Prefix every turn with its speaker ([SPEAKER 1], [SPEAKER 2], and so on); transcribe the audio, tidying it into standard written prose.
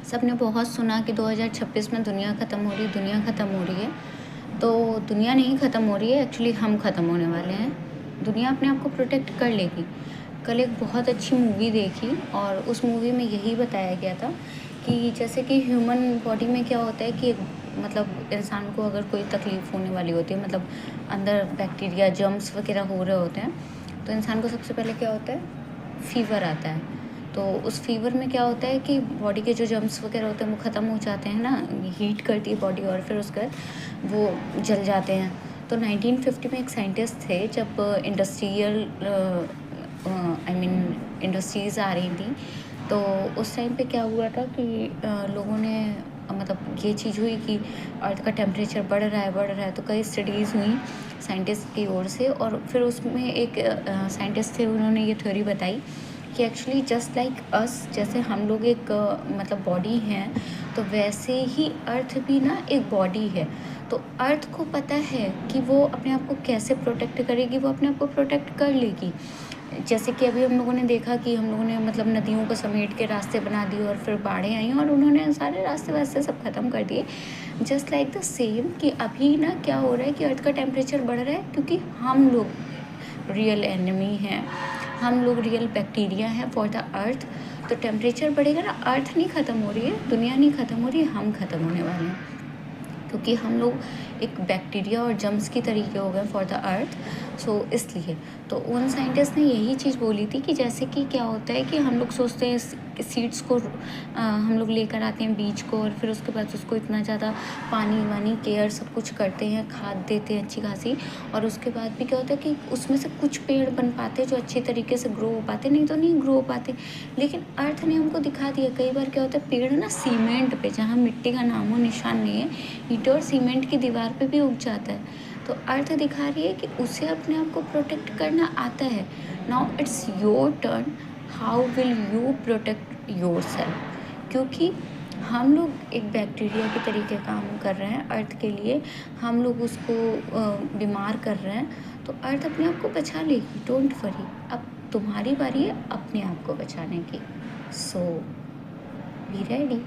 [SPEAKER 1] सब ने बहुत सुना कि 2026 में दुनिया ख़त्म हो रही है, दुनिया ख़त्म हो रही है। तो दुनिया नहीं ख़त्म हो रही है, एक्चुअली हम ख़त्म होने वाले हैं। दुनिया अपने आप को प्रोटेक्ट कर लेगी। कल एक बहुत अच्छी मूवी देखी और उस मूवी में यही बताया गया था कि जैसे कि ह्यूमन बॉडी में क्या होता है कि मतलब इंसान को अगर कोई तकलीफ़ होने वाली होती है, मतलब अंदर बैक्टीरिया, जर्म्स वगैरह हो रहे होते हैं, तो इंसान को सबसे पहले क्या होता है, फ़ीवर आता है। तो उस फ़ीवर में क्या होता है कि बॉडी के जो जर्म्स वगैरह होते हैं वो ख़त्म हो जाते हैं ना, हीट करती है बॉडी और फिर उसके बाद वो जल जाते हैं। तो 1950 में एक साइंटिस्ट थे, जब इंडस्ट्रीज़ आ रही थी, तो उस टाइम पे क्या हुआ था कि लोगों ने मतलब ये चीज़ हुई कि अर्थ का टेम्परेचर बढ़ रहा है, तो कई स्टडीज़ हुई साइंटिस्ट की ओर से। और फिर उसमें एक साइंटिस्ट थे, उन्होंने ये थ्योरी बताई कि एक्चुअली जस्ट लाइक अस, जैसे हम लोग एक मतलब बॉडी हैं, तो वैसे ही अर्थ भी ना एक बॉडी है। तो अर्थ को पता है कि वो अपने आप को कैसे प्रोटेक्ट करेगी, वो अपने आप को प्रोटेक्ट कर लेगी। जैसे कि अभी हम लोगों ने देखा कि हम लोगों ने मतलब नदियों को समेट के रास्ते बना दिए और फिर बाढ़ें आई और उन्होंने सारे रास्ते वास्ते सब ख़त्म कर दिए। जस्ट लाइक द सेम कि अभी ना क्या हो रहा है कि अर्थ का टेम्परेचर बढ़ रहा है, क्योंकि हम लोग रियल एनिमी हैं, हम लोग रियल बैक्टीरिया हैं फॉर द अर्थ। तो टेम्परेचर बढ़ेगा ना, अर्थ नहीं ख़त्म हो रही है, दुनिया नहीं ख़त्म हो रही है, हम ख़त्म होने वाले हैं, क्योंकि हम लोग एक बैक्टीरिया और जर्म्स की तरीके हो गए फॉर द अर्थ। सो इसलिए तो उन साइंटिस्ट ने यही चीज़ बोली थी कि जैसे कि क्या होता है कि हम लोग सोचते हैं सीड्स को हम लोग लेकर आते हैं बीज को, और फिर उसके बाद उसको इतना ज़्यादा पानी वानी केयर सब कुछ करते हैं, खाद देते हैं अच्छी खासी, और उसके बाद भी क्या होता है कि उसमें से कुछ पेड़ बन पाते हैं जो अच्छी तरीके से ग्रो हो पाते, नहीं तो नहीं ग्रो हो पाते। लेकिन अर्थ ने हमको दिखा दिया, कई बार क्या होता है पेड़ ना सीमेंट पे, जहाँ मिट्टी का नामो निशान नहीं है, ईंट और सीमेंट की दीवार पे भी उग जाता है। तो अर्थ दिखा रही है कि उसे अपने आप को प्रोटेक्ट करना आता है। Now it's your turn, how will you protect your self. क्योंकि हम लोग एक बैक्टीरिया के तरीके काम कर रहे हैं अर्थ के लिए, हम लोग उसको बीमार कर रहे हैं, तो अर्थ अपने आप को बचा लेगी, डोंट वरी। अब तुम्हारी बारी है अपने आप को बचाने की। सो बी रेडी।